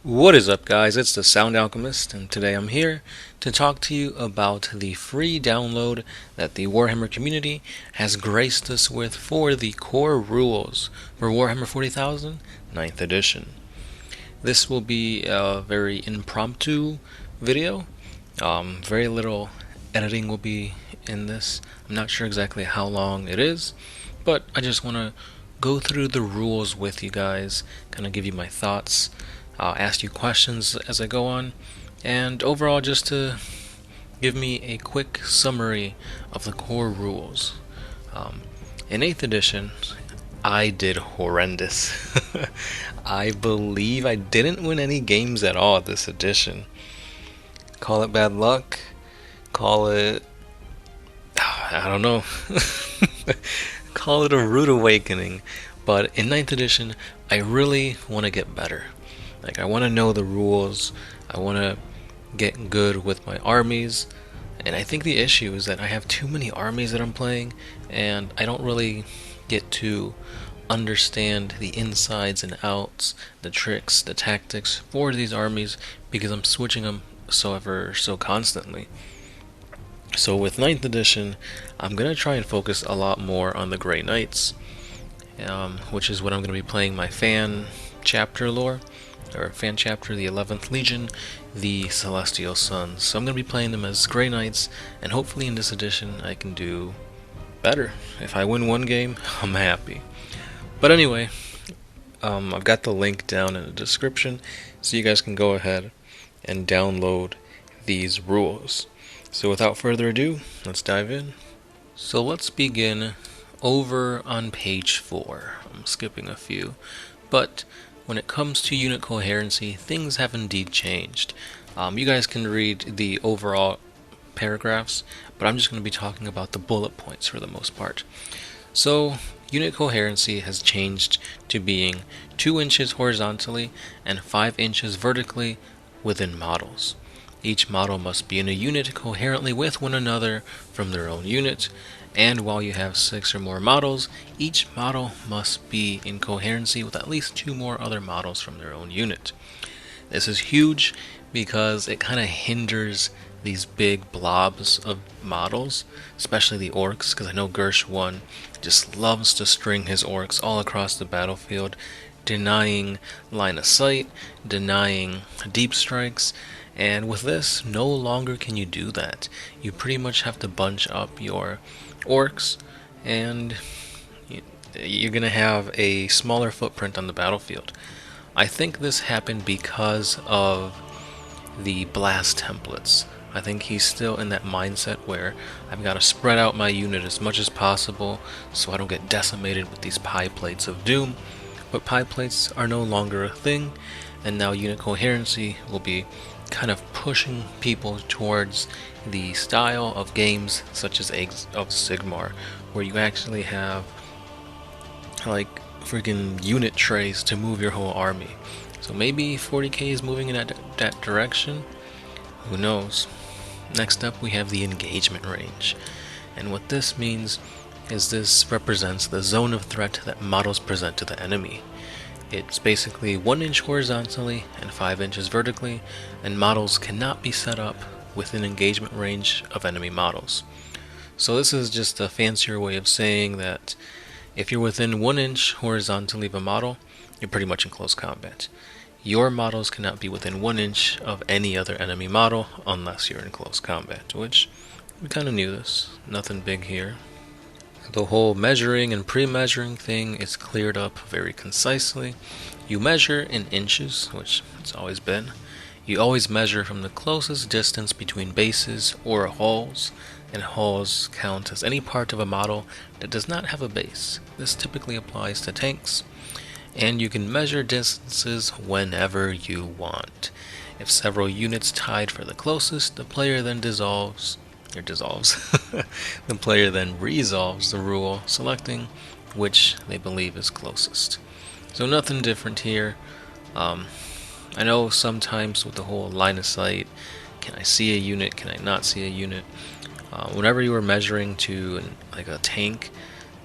What is up, guys? It's the Sound Alchemist, and today I'm here to talk to you about the free download that the Warhammer community has graced us with for the core rules for Warhammer 40,000 9th edition. This will be a very impromptu video. Very little editing will be in this. I'm not sure exactly how long it is, but I just want to go through the rules with you guys, kind of give you my thoughts. I'll ask you questions as I go on, and overall just to give me a quick summary of the core rules. In 8th edition, I did horrendous. I believe I didn't win any games at all this edition. Call it bad luck, call it, I don't know, call it a rude awakening, but in 9th edition, I really want to get better. I want to know the rules, I want to get good with my armies, and I think the issue is that I have too many armies that I'm playing, and I don't really get to understand the insides and outs, the tricks, the tactics for these armies, because I'm switching them so constantly. So with 9th edition, I'm going to try and focus a lot more on the Grey Knights, which is what I'm going to be playing my fan chapter lore. Or fan chapter, the 11th Legion, the Celestial Sons. So I'm going to be playing them as Grey Knights, and hopefully in this edition I can do better. If I win one game, I'm happy. But anyway, I've got the link down in the description, so you guys can go ahead and download these rules. So without further ado, let's dive in. So let's begin over on page 4. I'm skipping a few, but when it comes to unit coherency, things have indeed changed. You guys can read the overall paragraphs, but I'm just going to be talking about the bullet points for the most part. So, unit coherency has changed to being 2 inches horizontally and 5 inches vertically within models. Each model must be in a unit coherently with one another from their own unit, and while you have 6 or more models, each model must be in coherency with at least 2 more other models from their own unit. This is huge because it kind of hinders these big blobs of models, especially the orcs, because I know Gersh 1 just loves to string his orcs all across the battlefield, denying line of sight, denying deep strikes. And with this, no longer can you do that. You pretty much have to bunch up your orcs, and you're going to have a smaller footprint on the battlefield. I think this happened because of the blast templates. I think he's still in that mindset where I've got to spread out my unit as much as possible so I don't get decimated with these pie plates of doom. But pie plates are no longer a thing, and now unit coherency will be kind of pushing people towards the style of games such as Eggs of Sigmar, where you actually have like freaking unit trays to move your whole army. So maybe 40K is moving in that direction. Who knows? Next up we have the engagement range, and what this means is this represents the zone of threat that models present to the enemy. It's basically 1 inch horizontally and 5 inches vertically, and models cannot be set up within engagement range of enemy models. So this is just a fancier way of saying that if you're within 1 inch horizontally of a model, you're pretty much in close combat. Your models cannot be within 1 inch of any other enemy model unless you're in close combat, which we kind of knew this. Nothing big here. The whole measuring and pre-measuring thing is cleared up very concisely. You measure in inches, which it's always been. You always measure from the closest distance between bases or hulls, and hulls count as any part of a model that does not have a base. This typically applies to tanks, and you can measure distances whenever you want. If several units tied for the closest, the player then dissolves. The player then resolves the rule, selecting which they believe is closest. So nothing different here. I know sometimes with the whole line of sight, can I see a unit, can I not see a unit? Whenever you are measuring to like a tank,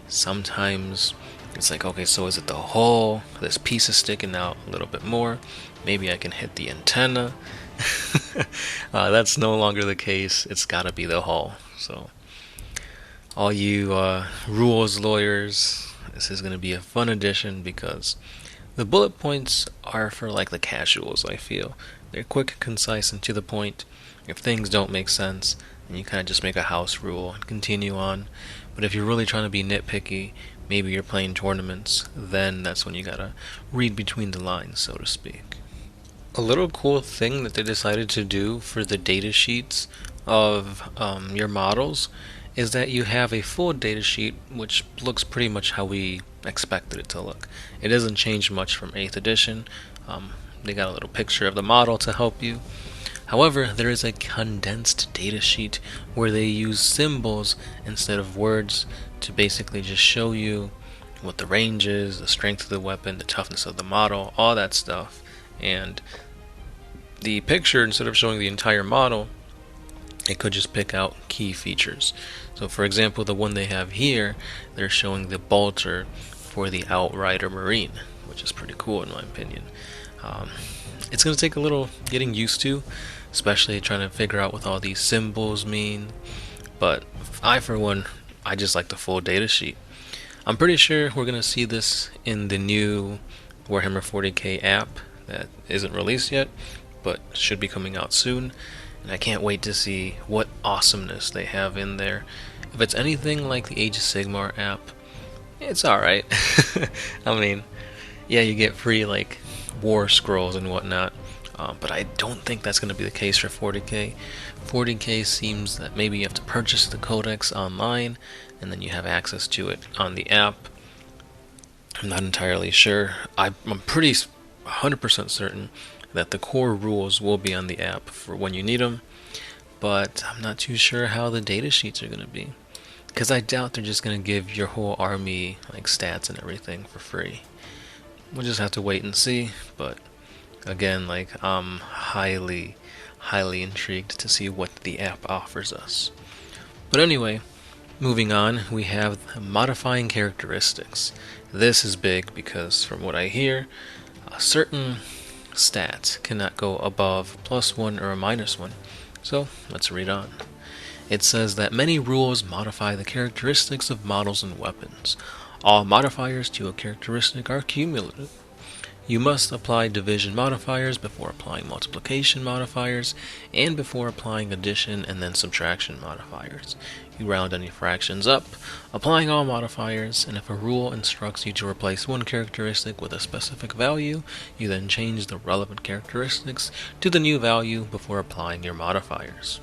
Sometimes it's like, okay, so is it the hull? This piece is sticking out a little bit more. Maybe I can hit the antenna. That's no longer the case. It's gotta be the hull. So, all you rules lawyers, this is gonna be a fun addition because the bullet points are for like the casuals, I feel. They're quick, concise, and to the point. If things don't make sense, then you kind of just make a house rule and continue on. But if you're really trying to be nitpicky, maybe you're playing tournaments, then that's when you gotta read between the lines, so to speak. A little cool thing that they decided to do for the data sheets of your models is that you have a full data sheet which looks pretty much how we expected it to look. It doesn't change much from 8th edition. They got a little picture of the model to help you. However, there is a condensed data sheet where they use symbols instead of words to basically just show you what the range is, the strength of the weapon, the toughness of the model, all that stuff. And the picture, instead of showing the entire model, it could just pick out key features. So for example, the one they have here, they're showing the bolter for the Outrider Marine, which is pretty cool in my opinion. It's going to take a little getting used to, especially trying to figure out what all these symbols mean. But I, for one, I just like the full data sheet. I'm pretty sure we're going to see this in the new Warhammer 40K app that isn't released yet, but should be coming out soon. And I can't wait to see what awesomeness they have in there. If it's anything like the Age of Sigmar app, it's alright. I mean, yeah, you get free like war scrolls and whatnot, but I don't think that's going to be the case for 40K. 40K seems that maybe you have to purchase the codex online, and then you have access to it on the app. I'm not entirely sure. I'm pretty 100% certain that the core rules will be on the app for when you need them, but I'm not too sure how the data sheets are going to be, because I doubt they're just going to give your whole army like stats and everything for free. We'll just have to wait and see, but again, like, I'm highly intrigued to see what the app offers us. But anyway, moving on, we have modifying characteristics. This is big because from what I hear, a certain stat cannot go above +1 or a -1. So let's read on. It says that many rules modify the characteristics of models and weapons. All modifiers to a characteristic are cumulative. You must apply division modifiers before applying multiplication modifiers, and before applying addition and then subtraction modifiers. You round any fractions up, applying all modifiers, and if a rule instructs you to replace one characteristic with a specific value, you then change the relevant characteristics to the new value before applying your modifiers.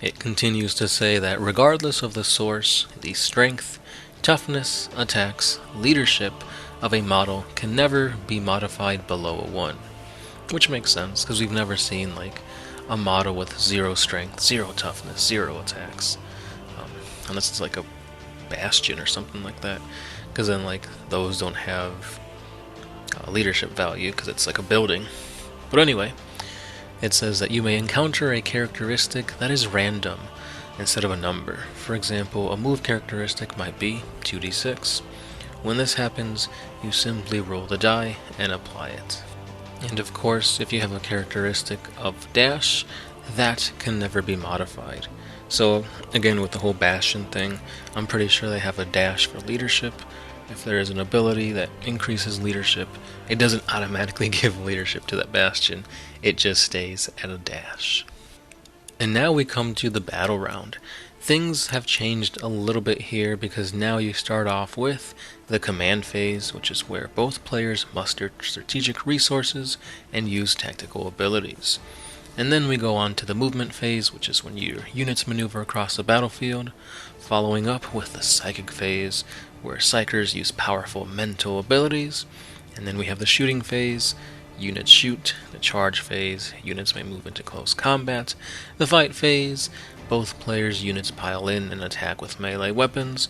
It continues to say that regardless of the source, the strength, toughness, attacks, leadership of a model can never be modified below a 1. Which makes sense, because we've never seen like a model with 0 strength, 0 toughness, 0 attacks. Unless it's like a bastion or something like that, because then like those don't have leadership value, because it's like a building. But anyway, it says that you may encounter a characteristic that is random instead of a number. For example, a move characteristic might be 2d6. When this happens, you simply roll the die and apply it. And of course, if you have a characteristic of dash, that can never be modified. So again, with the whole bastion thing, I'm pretty sure they have a dash for leadership. If there is an ability that increases leadership, it doesn't automatically give leadership to that bastion, it just stays at a dash. And now we come to the battle round. Things have changed a little bit here because now you start off with the command phase, which is where both players muster strategic resources and use tactical abilities. And then we go on to the movement phase, which is when your units maneuver across the battlefield, following up with the psychic phase, where psychers use powerful mental abilities. And then we have the shooting phase, units shoot. The charge phase, units may move into close combat. The fight phase, both players' units pile in and attack with melee weapons.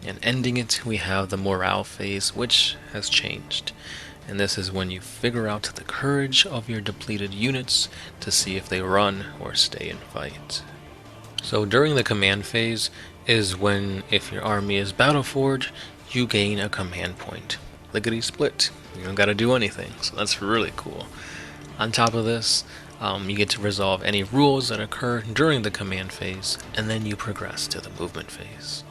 And ending it, we have the morale phase, which has changed. And this is when you figure out the courage of your depleted units to see if they run or stay and fight. So during the command phase, is when, if your army is battleforged, you gain a command point. Lickety split. You don't gotta do anything, so that's really cool. On top of this, you get to resolve any rules that occur during the command phase, and then you progress to the movement phase.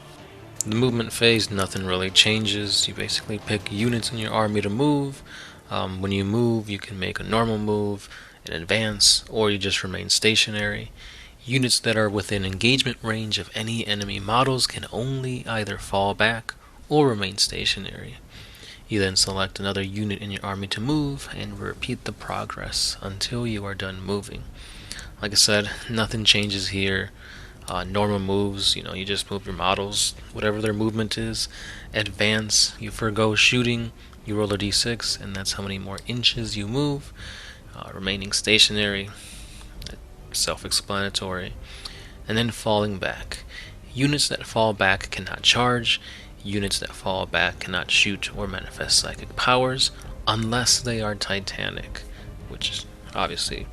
The movement phase, nothing really changes. You basically pick units in your army to move. When you move, you can make a normal move, an advance, or you just remain stationary. Units that are within engagement range of any enemy models can only either fall back or remain stationary. You then select another unit in your army to move and repeat the progress until you are done moving. Like I said, nothing changes here. Normal moves, you just move your models, whatever their movement is. Advance, you forgo shooting, you roll a d6, and that's how many more inches you move. Remaining stationary, self-explanatory. And then falling back. Units that fall back cannot charge. Units that fall back cannot shoot or manifest psychic powers unless they are titanic, which is obviously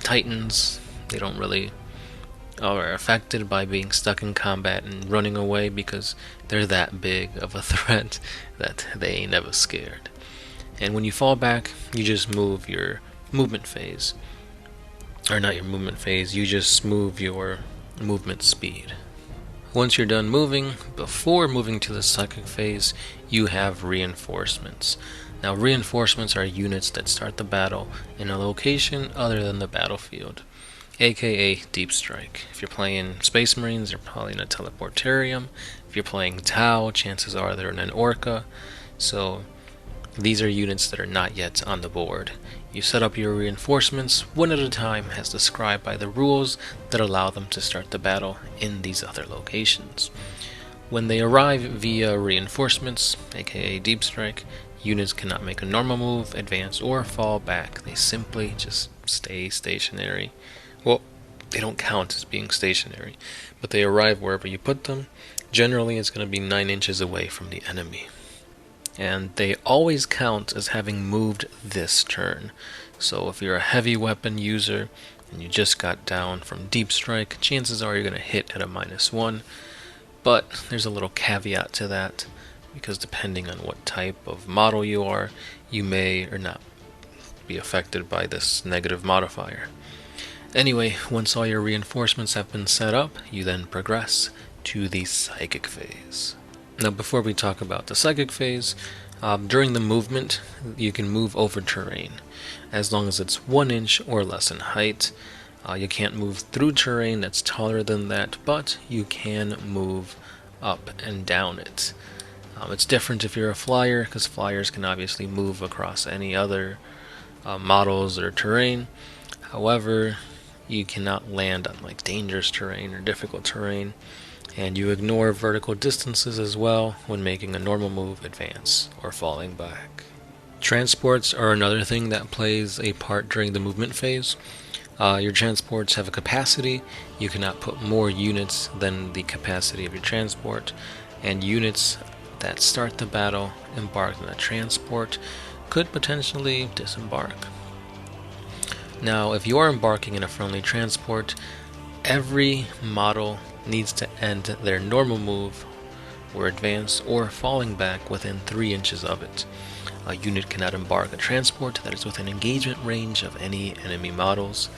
Titans. They don't really are affected by being stuck in combat and running away because they're that big of a threat that they ain't never scared. And when you fall back, you just move your movement phase. Or not your movement phase, you just move your movement speed. Once you're done moving, before moving to the psychic phase, you have reinforcements. Now, reinforcements are units that start the battle in a location other than the battlefield, aka Deep Strike. If you're playing Space Marines, they're probably in a teleportarium. If you're playing Tau, chances are they're in an Orca. So these are units that are not yet on the board. You set up your reinforcements one at a time as described by the rules that allow them to start the battle in these other locations. When they arrive via reinforcements, aka Deep Strike, units cannot make a normal move, advance, or fall back. They simply just stay stationary. Well, they don't count as being stationary, but they arrive wherever you put them. Generally, it's going to be 9 inches away from the enemy. And they always count as having moved this turn. So if you're a heavy weapon user and you just got down from Deep Strike, chances are you're going to hit at a -1. But there's a little caveat to that, because depending on what type of model you are, you may or not be affected by this negative modifier. Anyway, once all your reinforcements have been set up, you then progress to the psychic phase. Now, before we talk about the psychic phase, during the movement, you can move over terrain, as long as it's 1 inch or less in height. You can't move through terrain that's taller than that, but you can move up and down it. It's different if you're a flyer, because flyers can obviously move across any other models or terrain. However, you cannot land on dangerous terrain or difficult terrain. And you ignore vertical distances as well when making a normal move, advance, or falling back. Transports are another thing that plays a part during the movement phase. Your transports have a capacity. You cannot put more units than the capacity of your transport. And units that start the battle embarked on a transport could potentially disembark. Now, if you are embarking in a friendly transport, every model needs to end their normal move, or advance, or falling back within 3 inches of it. A unit cannot embark a transport that is within engagement range of any enemy models.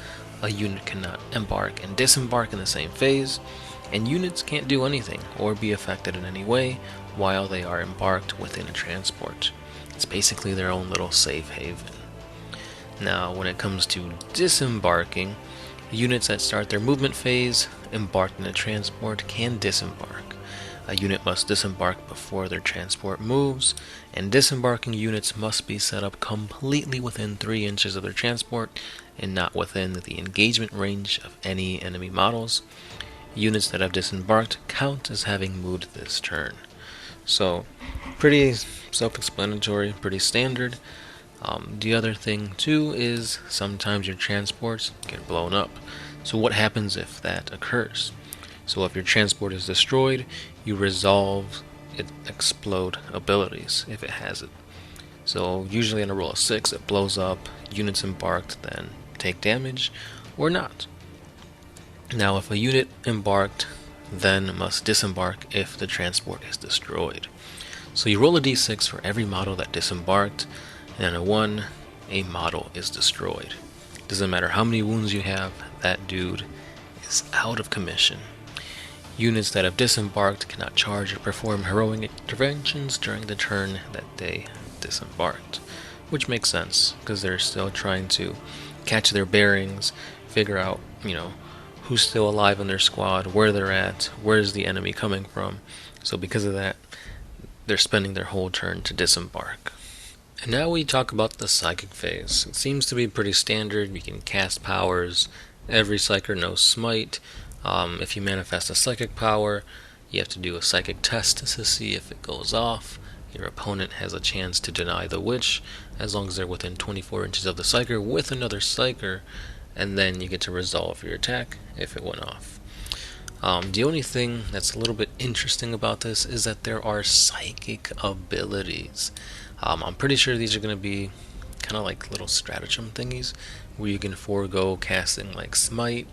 A unit cannot embark and disembark in the same phase, and units can't do anything or be affected in any way while they are embarked within a transport. It's basically their own little safe haven. Now, when it comes to disembarking, units that start their movement phase embarked in a transport can disembark. A unit must disembark before their transport moves, and disembarking units must be set up completely within 3 inches of their transport and not within the engagement range of any enemy models. Units that have disembarked count as having moved this turn. So, pretty self-explanatory, pretty standard. The other thing too is sometimes your transports get blown up. So what happens if that occurs? So if your transport is destroyed, you resolve its explode abilities if it has it. So usually on a roll of 6 it blows up, units embarked then take damage or not. Now if a unit embarked then must disembark if the transport is destroyed. So you roll a d6 for every model that disembarked, and on a 1, a model is destroyed. Doesn't matter how many wounds you have, that dude is out of commission. Units that have disembarked cannot charge or perform heroic interventions during the turn that they disembarked. Which makes sense, because they're still trying to catch their bearings, figure out, who's still alive in their squad, where they're at, where's the enemy coming from. So because of that, they're spending their whole turn to disembark. And now we talk about the psychic phase. It seems to be pretty standard. You can cast powers. Every psyker knows smite. If you manifest a psychic power, you have to do a psychic test to see if it goes off. Your opponent has a chance to deny the witch, as long as they're within 24 inches of the psyker with another psyker, and then you get to resolve your attack if it went off. The only thing that's a little bit interesting about this is that there are psychic abilities. I'm pretty sure these are going to be kind of like little stratagem thingies, where you can forego casting like smite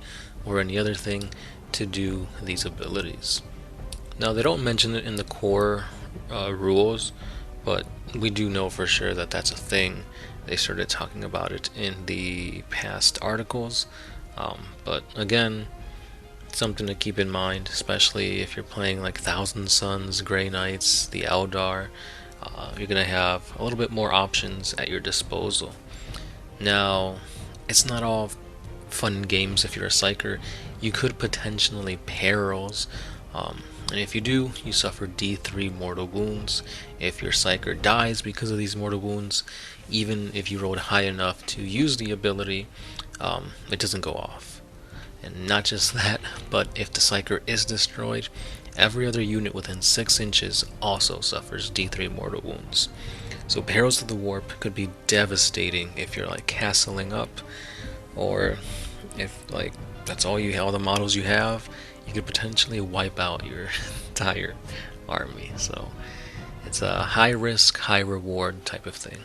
or any other thing to do these abilities. Now, they don't mention it in the core rules, but we do know for sure that that's a thing. They started talking about it in the past articles, but again, something to keep in mind, especially if you're playing like Thousand Suns, Grey Knights, the Eldar. You're going to have a little bit more options at your disposal. Now, it's not all fun games if you're a psyker. You could potentially perils, and if you do, you suffer D3 mortal wounds. If your psyker dies because of these mortal wounds, even if you rolled high enough to use the ability, it doesn't go off. And not just that, but if the psyker is destroyed, every other unit within 6 inches also suffers D3 mortal wounds. So Perils of the Warp could be devastating if you're like castling up, or if like that's all the models you have, you could potentially wipe out your entire army. So it's a high risk, high reward type of thing.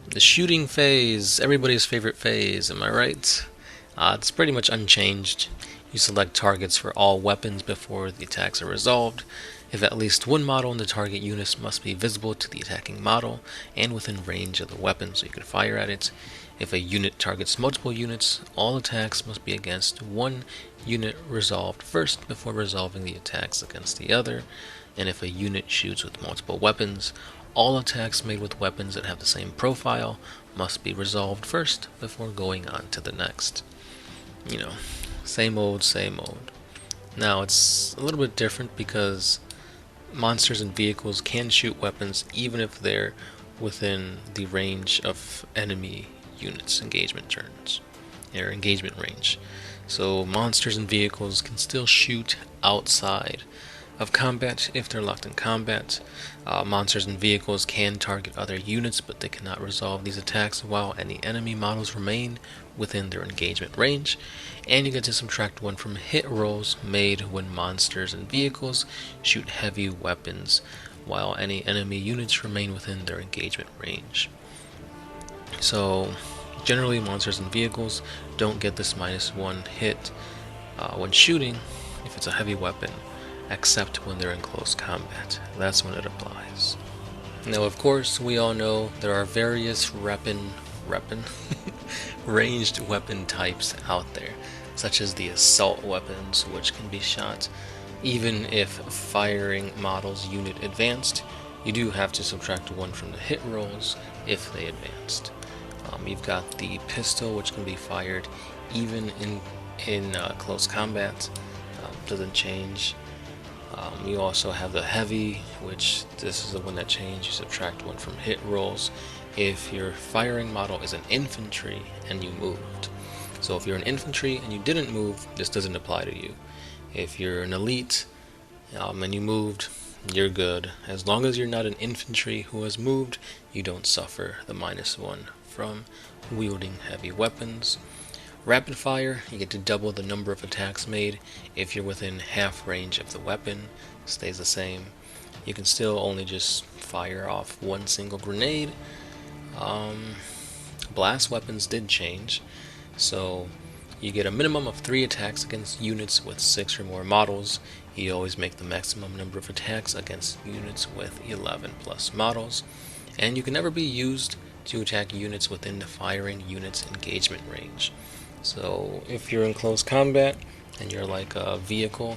The shooting phase, everybody's favorite phase, am I right? It's pretty much unchanged. You select targets for all weapons before the attacks are resolved. If at least one model in the target unit must be visible to the attacking model and within range of the weapon so you can fire at it. If a unit targets multiple units, all attacks must be against one unit resolved first before resolving the attacks against the other. And if a unit shoots with multiple weapons, all attacks made with weapons that have the same profile must be resolved first before going on to the next. Same old, same old. Now, it's a little bit different because monsters and vehicles can shoot weapons even if they're within the range of enemy units' engagement turns, or engagement range. So monsters and vehicles can still shoot outside of combat if they're locked in combat. Monsters and vehicles can target other units, but they cannot resolve these attacks while any enemy models remain within their engagement range. And you get to subtract 1 from hit rolls made when monsters and vehicles shoot heavy weapons while any enemy units remain within their engagement range. So generally monsters and vehicles don't get this -1 hit when shooting if it's a heavy weapon, except when they're in close combat. That's when it applies. Now, of course, we all know there are various ranged weapon types out there, such as the assault weapons, which can be shot even if firing model's unit advanced. You do have to subtract 1 from the hit rolls if they advanced. You've got the pistol, which can be fired even in close combat. Doesn't change. You also have the heavy, which this is the one that changed. You subtract 1 from hit rolls if your firing model is an infantry and you moved. So if you're an infantry and you didn't move, this doesn't apply to you. If you're an elite and you moved, you're good. As long as you're not an infantry who has moved, you don't suffer the -1 from wielding heavy weapons. Rapid fire, you get to double the number of attacks made if you're within half range of the weapon. Stays the same. You can still only just fire off 1 single grenade. Blast weapons did change, so you get a minimum of 3 attacks against units with 6 or more models. You always make the maximum number of attacks against units with 11 plus models, and you can never be used to attack units within the firing unit's engagement range. So if you're in close combat and you're like a vehicle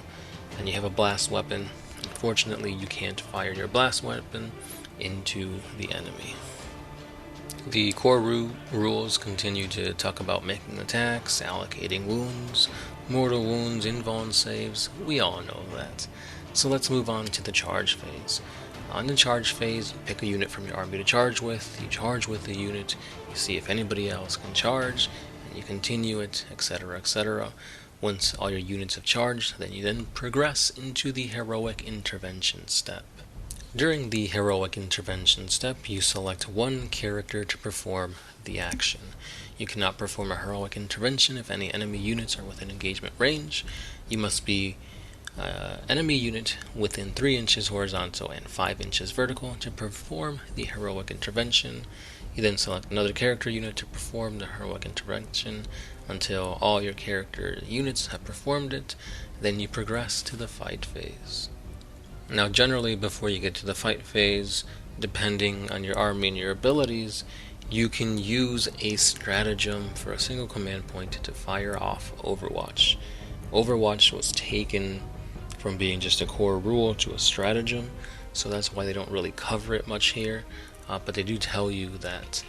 and you have a blast weapon, unfortunately you can't fire your blast weapon into the enemy. The core rules continue to talk about making attacks, allocating wounds, mortal wounds, invuln saves. We all know that. So let's move on to the charge phase. On the charge phase, you pick a unit from your army to charge with, you charge with the unit, you see if anybody else can charge, and you continue it, etc., etc. Once all your units have charged, then you then progress into the heroic intervention step. During the heroic intervention step, you select one character to perform the action. You cannot perform a heroic intervention if any enemy units are within engagement range. You must be enemy unit within 3 inches horizontal and 5 inches vertical to perform the heroic intervention. You then select another character unit to perform the heroic intervention until all your character units have performed it. Then you progress to the fight phase. Now generally before you get to the fight phase, depending on your army and your abilities, you can use a stratagem for a single command point to fire off Overwatch. Overwatch was taken from being just a core rule to a stratagem, so that's why they don't really cover it much here, but they do tell you that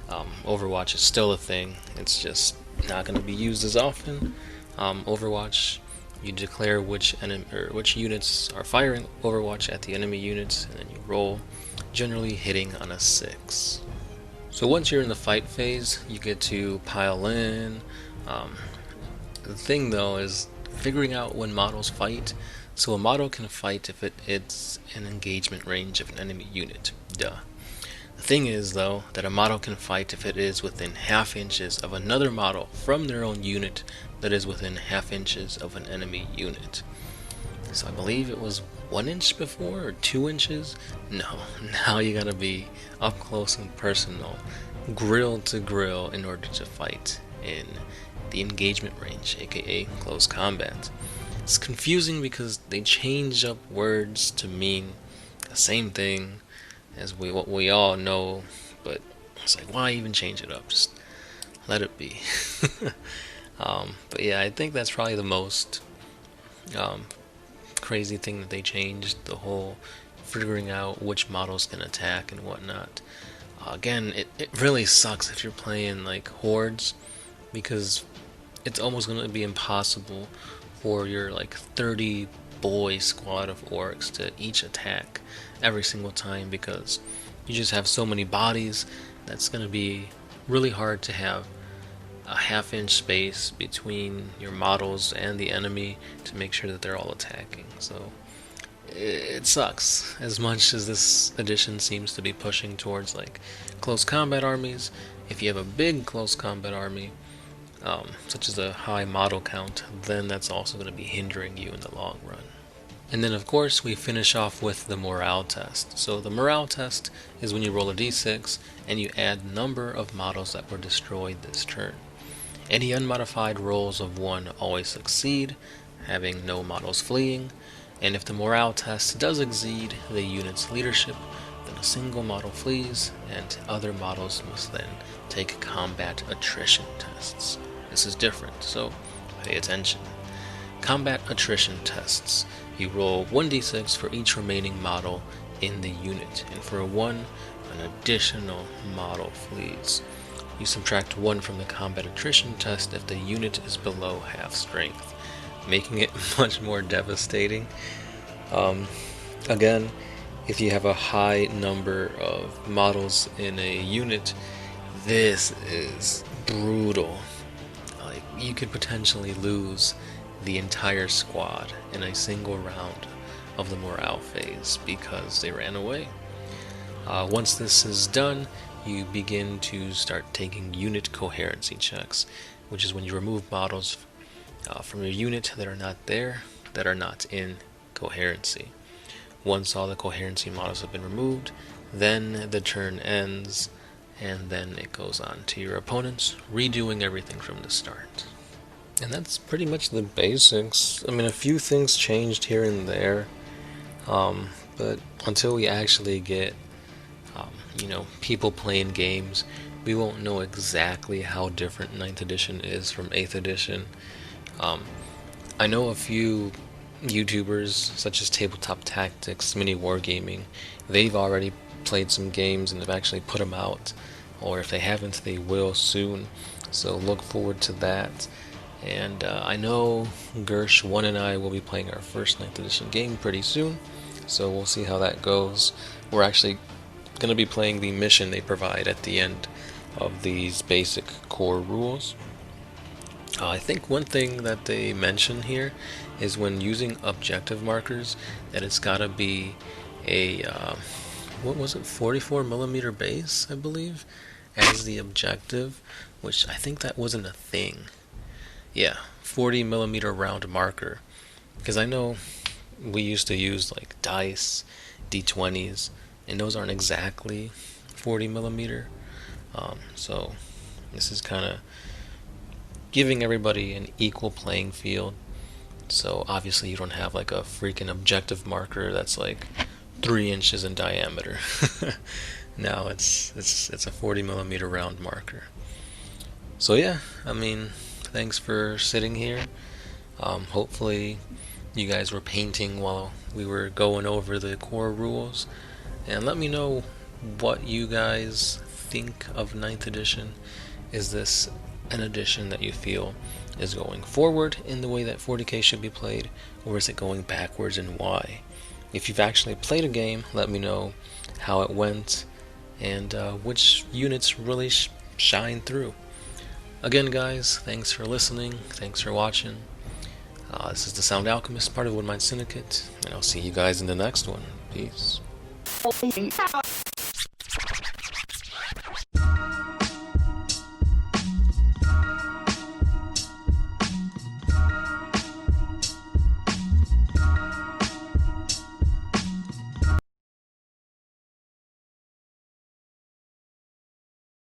Overwatch is still a thing. It's just not going to be used as often. Overwatch, you declare which units are firing Overwatch at the enemy units, and then you roll, generally hitting on a 6. So once you're in the fight phase, you get to pile in. The thing though is figuring out when models fight. So a model can fight if it's an engagement range of an enemy unit. Duh. The thing is though that a model can fight if it is within half inches of another model from their own unit that is within half inches of an enemy unit. So I believe it was 1 inch before, or 2 inches? No, now you gotta be up close and personal, grill to grill, in order to fight in the engagement range, aka close combat. It's confusing because they change up words to mean the same thing as what we all know, but it's like, why even change it up? Just let it be. But yeah, I think that's probably the most crazy thing that they changed, the whole figuring out which models can attack and whatnot. Again, it really sucks if you're playing like hordes, because it's almost going to be impossible for your like 30 boy squad of orcs to each attack every single time, because you just have so many bodies. That's going to be really hard to have a half-inch space between your models and the enemy to make sure that they're all attacking. So it sucks. As much as this edition seems to be pushing towards like close combat armies, if you have a big close combat army, such as a high model count, then that's also going to be hindering you in the long run. And then of course we finish off with the morale test. So the morale test is when you roll a d6 and you add the number of models that were destroyed this turn. Any unmodified rolls of 1 always succeed, having no models fleeing, and if the morale test does exceed the unit's leadership, then a single model flees, and other models must then take combat attrition tests. This is different, so pay attention. Combat attrition tests. You roll 1d6 for each remaining model in the unit, and for a 1, an additional model flees. You subtract 1 from the combat attrition test if the unit is below half strength, making it much more devastating. Again, if you have a high number of models in a unit, this is brutal. Like, you could potentially lose the entire squad in a single round of the morale phase because they ran away. Once this is done, you begin to start taking unit coherency checks, which is when you remove models from your unit that are not there, that are not in coherency. Once all the coherency models have been removed, then the turn ends, and then it goes on to your opponents, redoing everything from the start. And that's pretty much the basics. I mean, a few things changed here and there, but until we actually get, people playing games, we won't know exactly how different Ninth Edition is from 8th Edition. Um, I know a few YouTubers, such as Tabletop Tactics, Mini Wargaming, they've already played some games and have actually put them out, or if they haven't, they will soon. So look forward to that. And I know Gersh1 and I will be playing our first 9th edition game pretty soon, so we'll see how that goes. We're actually going to be playing the mission they provide at the end of these basic core rules. I think one thing that they mention here is when using objective markers that it's got to be a what was it, 44mm base, I believe, as the objective, which I think that wasn't a thing. Yeah, 40mm round marker, because I know we used to use like dice, d20s, and those aren't exactly 40mm. So this is kind of giving everybody an equal playing field. So obviously you don't have like a freaking objective marker that's like 3 inches in diameter. No, it's a 40mm round marker. So yeah, I mean, thanks for sitting here. Hopefully you guys were painting while we were going over the core rules, and let me know what you guys think of 9th edition. Is this an edition that you feel is going forward in the way that 40k should be played, or is it going backwards, and why? If you've actually played a game, let me know how it went and which units really shine through. Again, guys, thanks for listening, thanks for watching. This is the Sound Alchemist, part of the Woodmine Syndicate, and I'll see you guys in the next one. Peace.